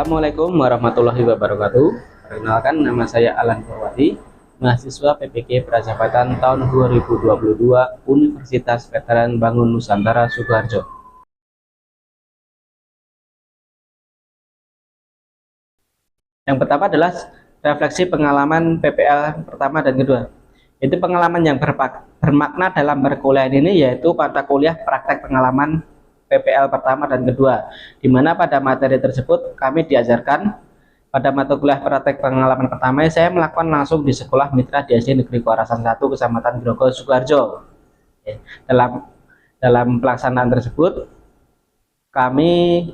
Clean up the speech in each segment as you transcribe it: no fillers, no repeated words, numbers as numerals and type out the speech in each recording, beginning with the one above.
Assalamualaikum warahmatullahi wabarakatuh. Perkenalkan, nama saya Alan Purwadi, mahasiswa PPK Prajabatan tahun 2022 Universitas Veteran Bangun Nusantara Sukoharjo. Yang pertama adalah refleksi pengalaman PPL pertama dan kedua. Itu pengalaman yang bermakna dalam perkuliahan ini, yaitu mata kuliah praktek pengalaman PPL pertama dan kedua, di mana pada materi tersebut kami diajarkan pada mata kuliah praktek pengalaman pertama saya melakukan langsung di Sekolah Mitra di SD Negeri Kuarasan 1 Kecamatan Grogol Sukoharjo. Dalam pelaksanaan tersebut kami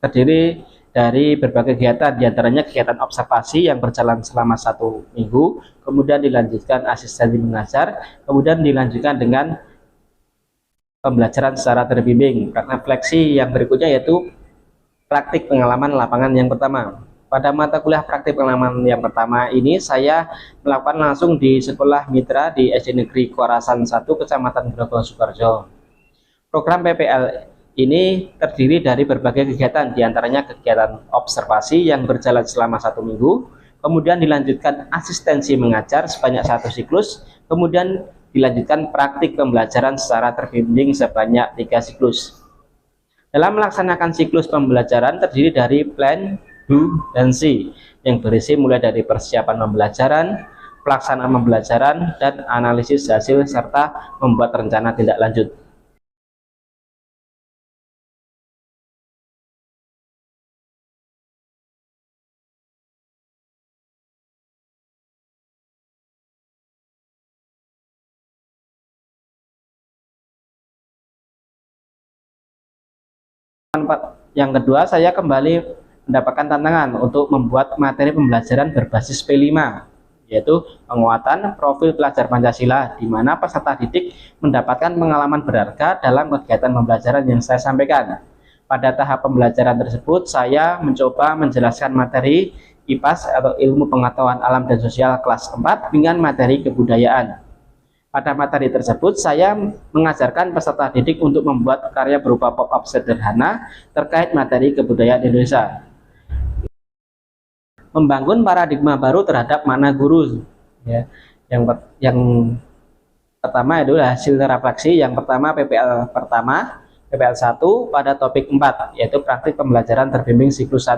terdiri dari berbagai kegiatan, diantaranya kegiatan observasi yang berjalan selama 1 minggu, kemudian dilanjutkan asistensi mengajar, kemudian dilanjutkan dengan pembelajaran secara terbimbing. Refleksi yang berikutnya yaitu praktik pengalaman lapangan yang pertama. Pada mata kuliah praktik pengalaman yang pertama ini saya melakukan langsung di Sekolah Mitra di SD Negeri Kuarasan 1 Kecamatan Grogol Sukoharjo. Program PPL ini terdiri dari berbagai kegiatan, diantaranya kegiatan observasi yang berjalan selama 1 minggu, kemudian dilanjutkan asistensi mengajar sebanyak 1 siklus, kemudian dilanjutkan praktik pembelajaran secara terbimbing sebanyak 3 siklus. Dalam melaksanakan siklus pembelajaran terdiri dari plan, do, dan see, yang berisi mulai dari persiapan pembelajaran, pelaksanaan pembelajaran, dan analisis hasil serta membuat rencana tindak lanjut. Yang kedua, saya kembali mendapatkan tantangan untuk membuat materi pembelajaran berbasis P5, yaitu penguatan profil pelajar Pancasila, di mana peserta didik mendapatkan pengalaman berharga dalam kegiatan pembelajaran yang saya sampaikan. Pada tahap pembelajaran tersebut, saya mencoba menjelaskan materi IPAS atau Ilmu Pengetahuan Alam dan Sosial kelas 4 dengan materi kebudayaan. Pada materi tersebut, saya mengajarkan peserta didik untuk membuat karya berupa pop-up sederhana terkait materi kebudayaan Indonesia. Membangun paradigma baru terhadap makna guru. Yang pertama adalah hasil refleksi. Yang pertama PPL pertama, PPL 1 pada topik 4, yaitu praktik pembelajaran terbimbing siklus 1.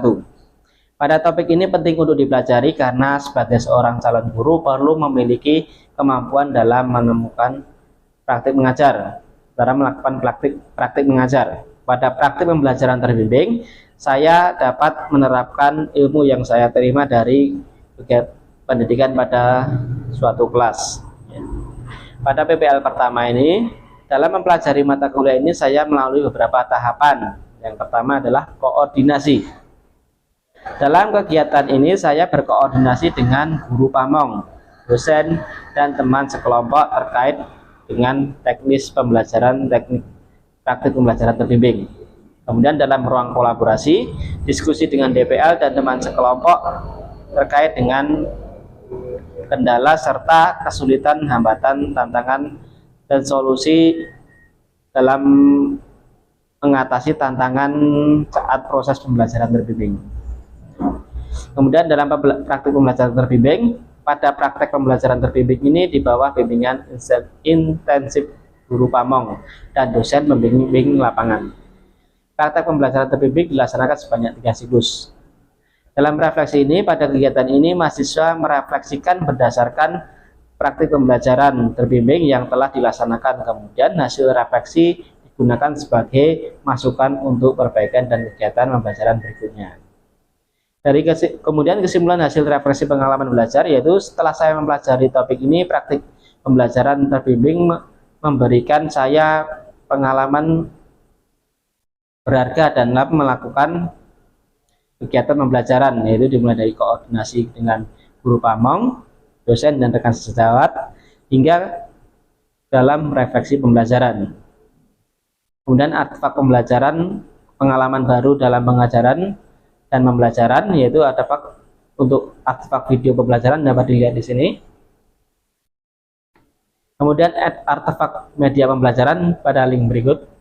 Pada topik ini penting untuk dipelajari karena sebagai seorang calon guru perlu memiliki kemampuan dalam menemukan praktik mengajar, dalam melakukan praktik mengajar. Pada praktik pembelajaran terbimbing, saya dapat menerapkan ilmu yang saya terima dari pendidikan pada suatu kelas. Pada PPL pertama ini, dalam mempelajari mata kuliah ini saya melalui beberapa tahapan. Yang pertama adalah koordinasi. Dalam kegiatan ini saya berkoordinasi dengan guru pamong, dosen, dan teman sekelompok terkait dengan teknis pembelajaran, praktik pembelajaran terbimbing. Kemudian dalam ruang kolaborasi, diskusi dengan DPL dan teman sekelompok terkait dengan kendala serta kesulitan, hambatan, tantangan, dan solusi dalam mengatasi tantangan saat proses pembelajaran terbimbing. Kemudian dalam praktik pembelajaran terbimbing, pada praktek pembelajaran terbimbing ini di bawah bimbingan intensif guru pamong dan dosen membimbing lapangan. Praktek pembelajaran terbimbing dilaksanakan sebanyak 3 siklus. Dalam refleksi ini, pada kegiatan ini mahasiswa merefleksikan berdasarkan praktik pembelajaran terbimbing yang telah dilaksanakan. Kemudian hasil refleksi digunakan sebagai masukan untuk perbaikan dan kegiatan pembelajaran berikutnya. Kemudian kesimpulan hasil refleksi pengalaman belajar, yaitu setelah saya mempelajari topik ini, praktik pembelajaran terbimbing memberikan saya pengalaman berharga dan dalam melakukan kegiatan pembelajaran, yaitu dimulai dari koordinasi dengan guru pamong, dosen, dan rekan sejawat hingga dalam refleksi pembelajaran. Kemudian artefak pembelajaran, pengalaman baru dalam pengajaran dan pembelajaran, yaitu artefak untuk artefak video pembelajaran dapat dilihat di sini. Kemudian add artefak media pembelajaran pada link berikut.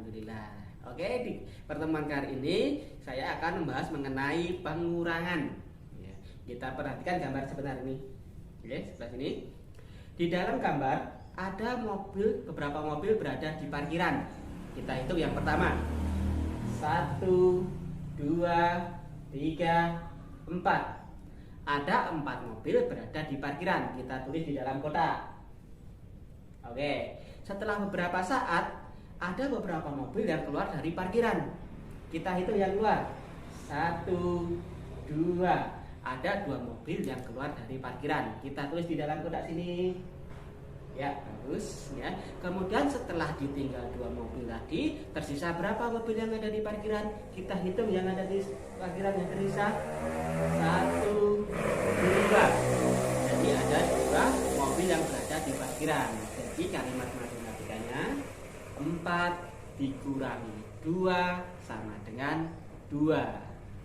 Alhamdulillah. Oke, di pertemuan kali ini saya akan membahas mengenai pengurangan. Ya, kita perhatikan gambar sebentar ini. Oke, sebelah sini. Di dalam gambar ada beberapa mobil berada di parkiran. Kita hitung yang pertama. 1, 2, 3, 4. Ada 4 mobil berada di parkiran. Kita tulis di dalam kotak. Oke, setelah beberapa saat ada beberapa mobil yang keluar dari parkiran. Kita hitung yang keluar. 1, 2. Ada 2 mobil yang keluar dari parkiran. Kita tulis di dalam kotak sini. Ya, bagus ya. Kemudian setelah ditinggal 2 mobil tadi, tersisa berapa mobil yang ada di parkiran? Kita hitung yang ada di parkiran yang tersisa. 1, 2. Jadi ada 2 mobil yang berada di parkiran. Jadi kalimat matematikanya 4 dikurangi 2 sama dengan 2.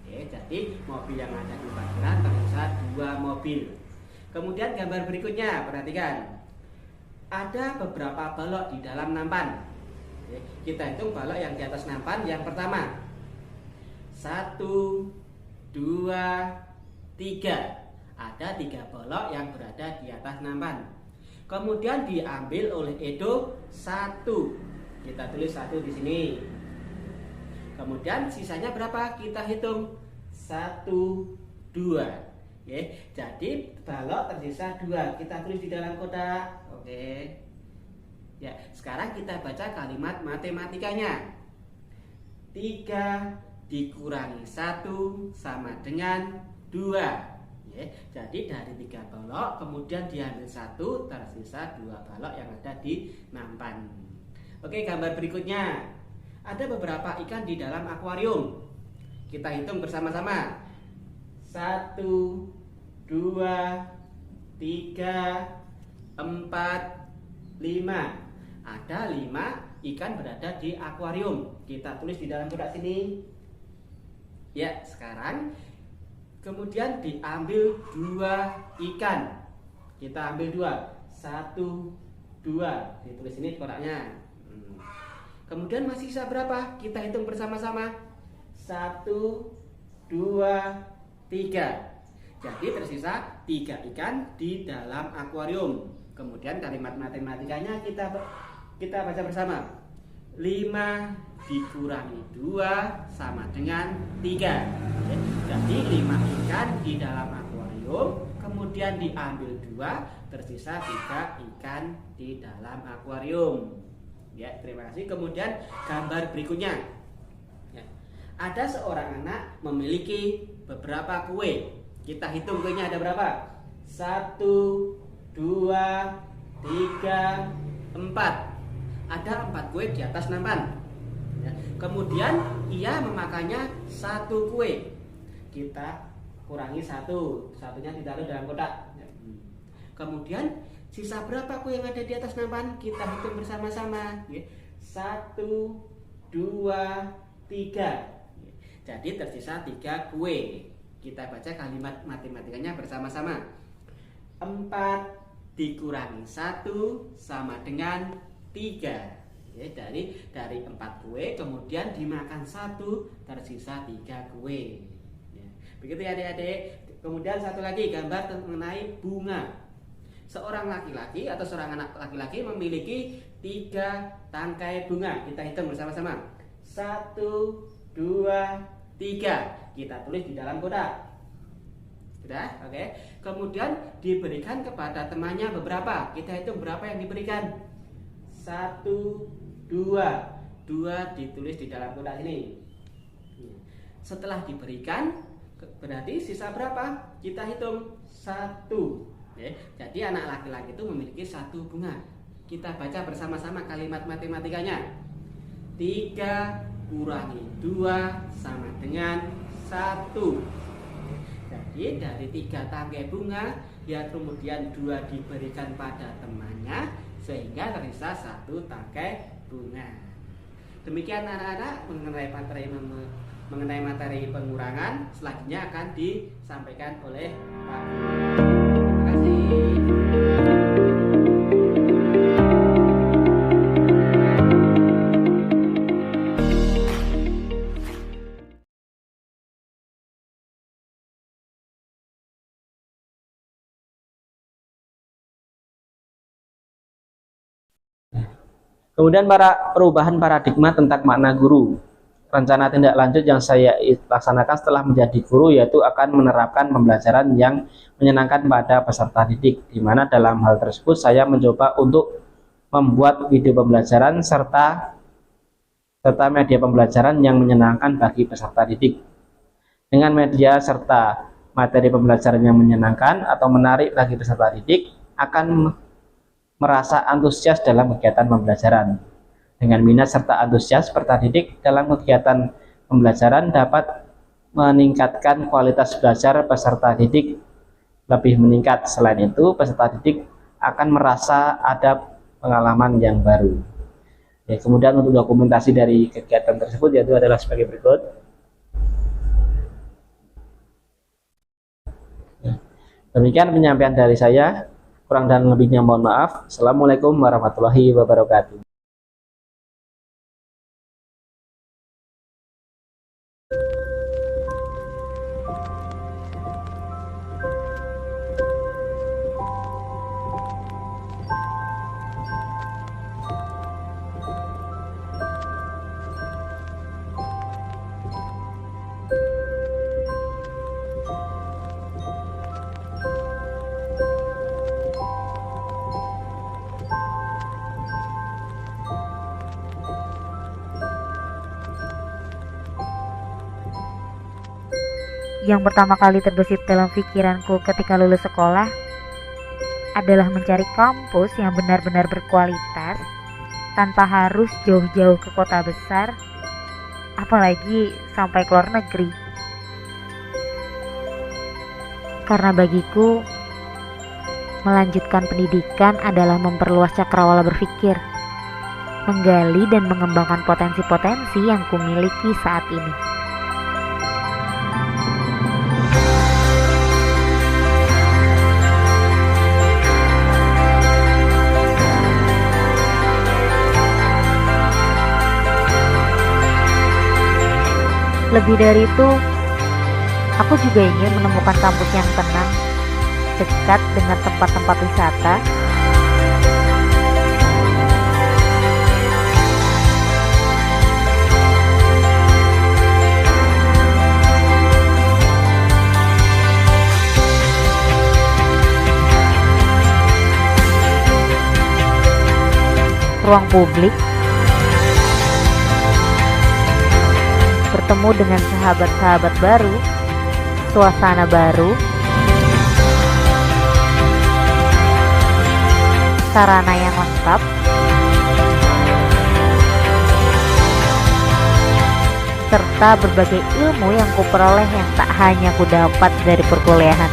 Oke, jadi mobil yang ada di parkiran tersisa 2 mobil. Kemudian gambar berikutnya, perhatikan. Ada beberapa balok di dalam nampan. Oke, kita hitung balok yang di atas nampan yang pertama. 1, 2, 3. Ada 3 balok yang berada di atas nampan. Kemudian diambil oleh Edo 1. Kita tulis 1 di sini. Kemudian sisanya berapa? Kita hitung 1, 2. Oke, jadi balok tersisa 2. Kita tulis di dalam kotak. Oke. Ya, sekarang kita baca kalimat matematikanya. 3 dikurangi 1 sama dengan 2. Ya, jadi dari 3 balok kemudian diambil 1, tersisa 2 balok yang ada di nampan. Oke, gambar berikutnya. Ada beberapa ikan di dalam akuarium. Kita hitung bersama-sama. 1, 2, 3, 4, 5. Ada 5 ikan berada di akuarium. Kita tulis di dalam kotak sini. Ya, sekarang kemudian diambil 2 ikan. Kita ambil 2. 1, 2. Ditulis ini kotaknya. Kemudian masih sisa berapa? Kita hitung bersama-sama. 1, 2, 3. Jadi tersisa 3 ikan di dalam akuarium. Kemudian kalimat matematikanya kita baca bersama. 5 dikurangi 2 sama dengan 3. Jadi 5 ikan di dalam akuarium, kemudian diambil 2, tersisa 3 ikan di dalam akuarium. Ya, terima kasih. Kemudian gambar berikutnya. Ya. Ada seorang anak memiliki beberapa kue. Kita hitung kuenya ada berapa? 1, 2, 3, 4. Ada 4 kue di atas nampan. Ya. Kemudian ia memakannya 1 kue. Kita kurangi 1. Satunya ditaruh dalam kotak. Ya. Kemudian sisa berapa kue yang ada di atas nampan? Kita hitung bersama-sama. 1, 2, 3. Jadi tersisa 3 kue. Kita baca kalimat matematikanya bersama-sama. 4 dikurangi 1 sama dengan 3. Ya, dari 4 kue kemudian dimakan 1, tersisa 3 kue. Ya, begitu ya adik-adik. Kemudian satu lagi gambar mengenai bunga. Seorang laki-laki atau seorang anak laki-laki memiliki 3 tangkai bunga. Kita hitung bersama-sama. 1, 2, 3. Kita tulis di dalam kotak. Sudah? Oke. Kemudian diberikan kepada temannya beberapa. Kita hitung berapa yang diberikan. 1, 2. 2 ditulis di dalam kotak ini. Setelah diberikan, berarti sisa berapa? Kita hitung 1. Jadi anak laki-laki itu memiliki 1 bunga. Kita baca bersama-sama kalimat matematikanya. 3 kurangi 2 sama dengan 1. Jadi dari 3 tangkai bunga, ya kemudian 2 diberikan pada temannya, sehingga tersisa 1 tangkai bunga. Demikian anak-anak mengenai materi pengurangan. Selanjutnya akan disampaikan oleh Pak Guru. Terima kasih. Kemudian perubahan paradigma tentang makna guru. Rencana tindak lanjut yang saya laksanakan setelah menjadi guru yaitu akan menerapkan pembelajaran yang menyenangkan pada peserta didik, di mana dalam hal tersebut saya mencoba untuk membuat video pembelajaran serta media pembelajaran yang menyenangkan bagi peserta didik. Dengan media serta materi pembelajaran yang menyenangkan atau menarik bagi peserta didik akan merasa antusias dalam kegiatan pembelajaran. Dengan minat serta antusias peserta didik dalam kegiatan pembelajaran dapat meningkatkan kualitas belajar peserta didik lebih meningkat. Selain itu, peserta didik akan merasa ada pengalaman yang baru. Ya, kemudian untuk dokumentasi dari kegiatan tersebut yaitu adalah sebagai berikut. Demikian penyampaian dari saya. Kurang dan lebihnya mohon maaf. Assalamualaikum warahmatullahi wabarakatuh. Yang pertama kali terbesit dalam pikiranku ketika lulus sekolah adalah mencari kampus yang benar-benar berkualitas tanpa harus jauh-jauh ke kota besar, apalagi sampai ke luar negeri. Karena bagiku, melanjutkan pendidikan adalah memperluas cakrawala berpikir, menggali dan mengembangkan potensi-potensi yang kumiliki saat ini. Lebih dari itu, aku juga ingin menemukan kampus yang tenang, dekat dengan tempat-tempat wisata, ruang publik, bertemu dengan sahabat-sahabat baru, suasana baru, sarana yang lengkap, serta berbagai ilmu yang kuperoleh yang tak hanya kudapat dari perkuliahan.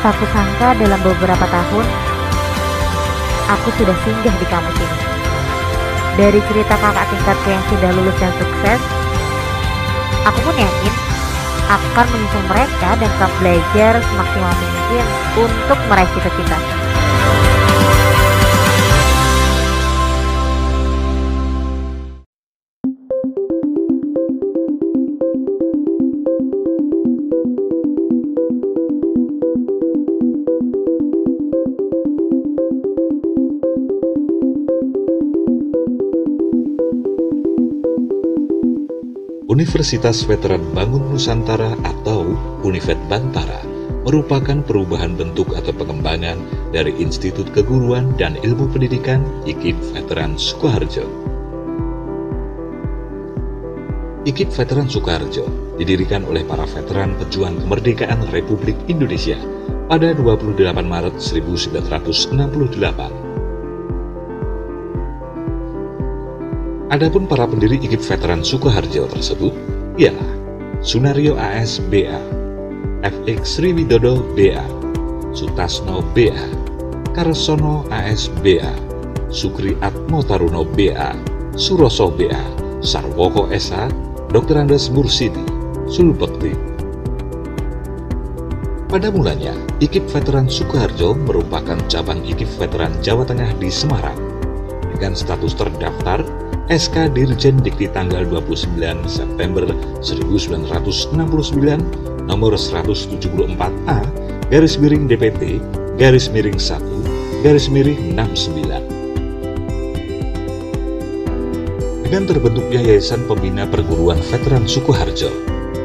Tak kusangka dalam beberapa tahun aku sudah singgah di kampus ini. Dari cerita kakak tingkatku yang sudah lulus dan sukses, aku pun yakin akan menyusul mereka dan tetap belajar semaksimal mungkin untuk meraih cita-cita. Universitas Veteran Bangun Nusantara atau Univet Bantara merupakan perubahan bentuk atau pengembangan dari Institut Keguruan dan Ilmu Pendidikan IKIP Veteran Sukoharjo. IKIP Veteran Sukoharjo didirikan oleh para veteran pejuang kemerdekaan Republik Indonesia pada 28 Maret 1968. Adapun para pendiri IKIP Veteran Sukoharjo tersebut ialah Sunario AS BA, FX Sriwidodo BA, Sutasno BA, Karsono AS BA, Sukri Atmo Taruno BA, Suroso BA, Sarwoko SA, Dr. Andes Mursidi, Sulbekti. Pada mulanya, IKIP Veteran Sukoharjo merupakan cabang IKIP Veteran Jawa Tengah di Semarang dengan status terdaftar SK Dirjen Dikti tanggal 29 September 1969 nomor 174A garis miring DPT garis miring 1 garis miring 69. Dengan terbentuknya Yayasan Pembina Perguruan Veteran Sukoharjo,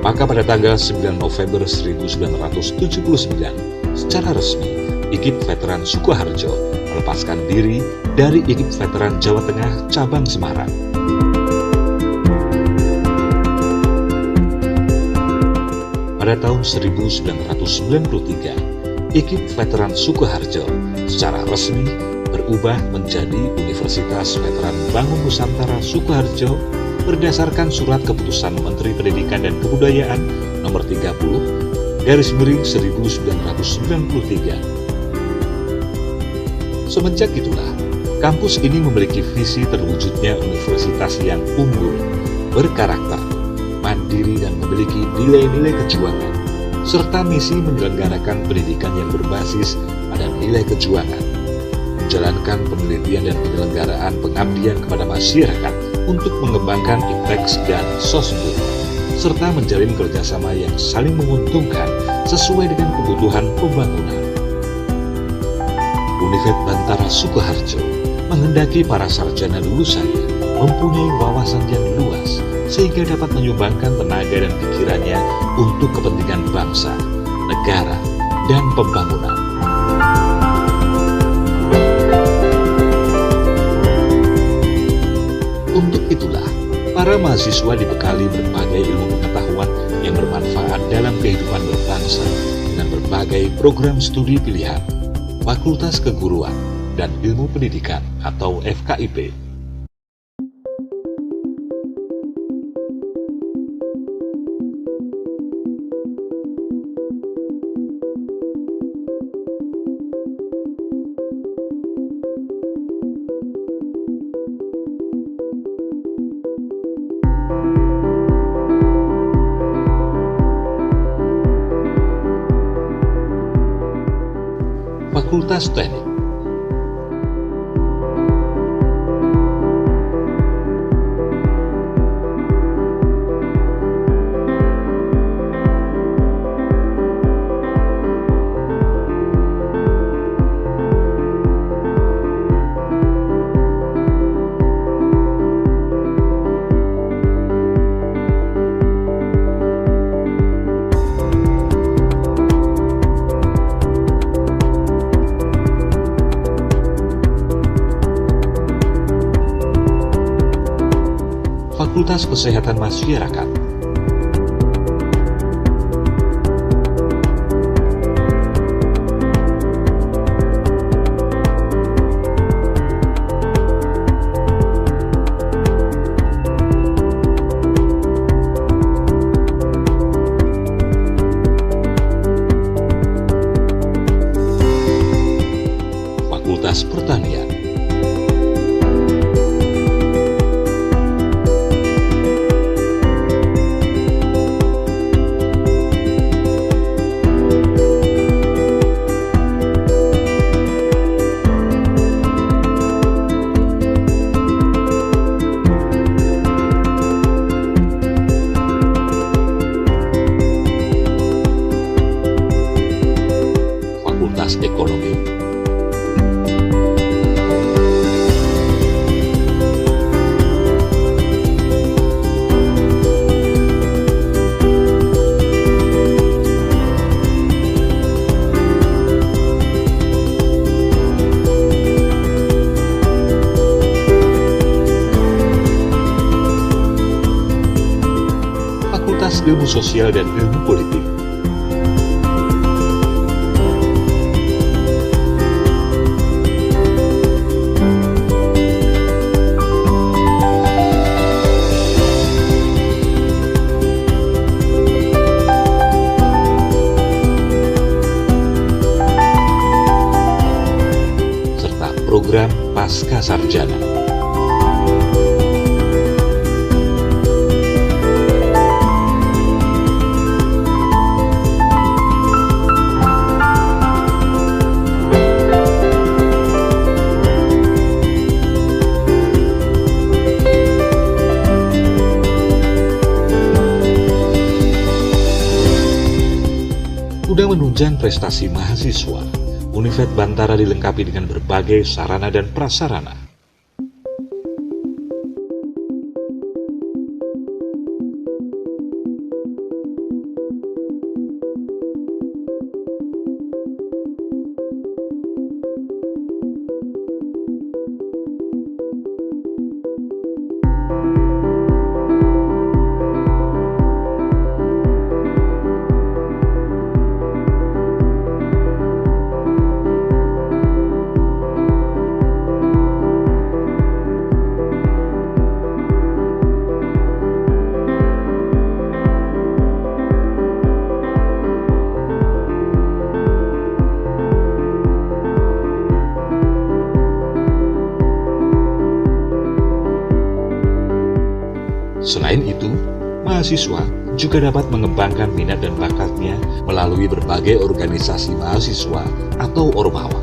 maka pada tanggal 9 November 1979, secara resmi IKIP Veteran Sukoharjo melepaskan diri dari IKIP Veteran Jawa Tengah Cabang Semarang. Pada tahun 1993, IKIP Veteran Sukoharjo secara resmi berubah menjadi Universitas Veteran Bangun Nusantara Sukoharjo berdasarkan surat keputusan Menteri Pendidikan dan Kebudayaan nomor 30 garis miring 1993. Semenjak itulah, kampus ini memiliki visi terwujudnya universitas yang unggul, berkarakter, mandiri dan memiliki nilai-nilai kejuangan, serta misi menyelenggarakan pendidikan yang berbasis pada nilai kejuangan, menjalankan penelitian dan penyelenggaraan pengabdian kepada masyarakat untuk mengembangkan IPTEX dan SOSBUD, serta menjalin kerjasama yang saling menguntungkan sesuai dengan kebutuhan pembangunan. Univet Bantara Sukoharjo menghendaki para sarjana lulusannya mempunyai wawasan yang luas sehingga dapat menyumbangkan tenaga dan pikirannya untuk kepentingan bangsa, negara, dan pembangunan. Untuk itulah, para mahasiswa dibekali berbagai ilmu pengetahuan yang bermanfaat dalam kehidupan berbangsa dengan berbagai program studi pilihan, Fakultas Keguruan dan Ilmu Pendidikan atau FKIP. Fakultas Teknik. Fakultas Kesehatan Masyarakat. Fakultas Pertanian. Fakultas Ekonomi. Fakultas Ilmu Sosial dan Ilmu Politik. Serta program Pasca Sarjana. Ajang prestasi mahasiswa, Univet Bantara dilengkapi dengan berbagai sarana dan prasarana. Selain itu, mahasiswa juga dapat mengembangkan minat dan bakatnya melalui berbagai organisasi mahasiswa atau ormawa.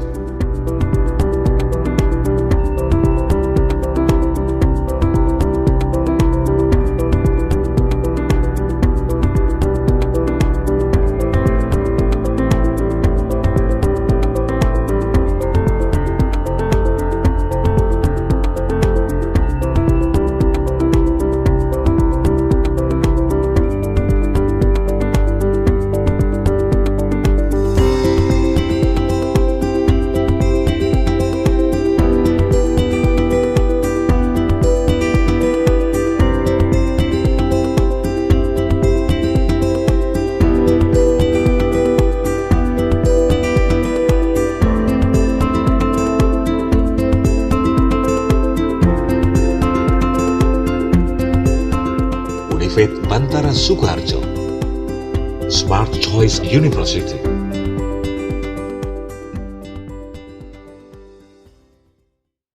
Univet Bantara Sukoharjo, Smart Choice University.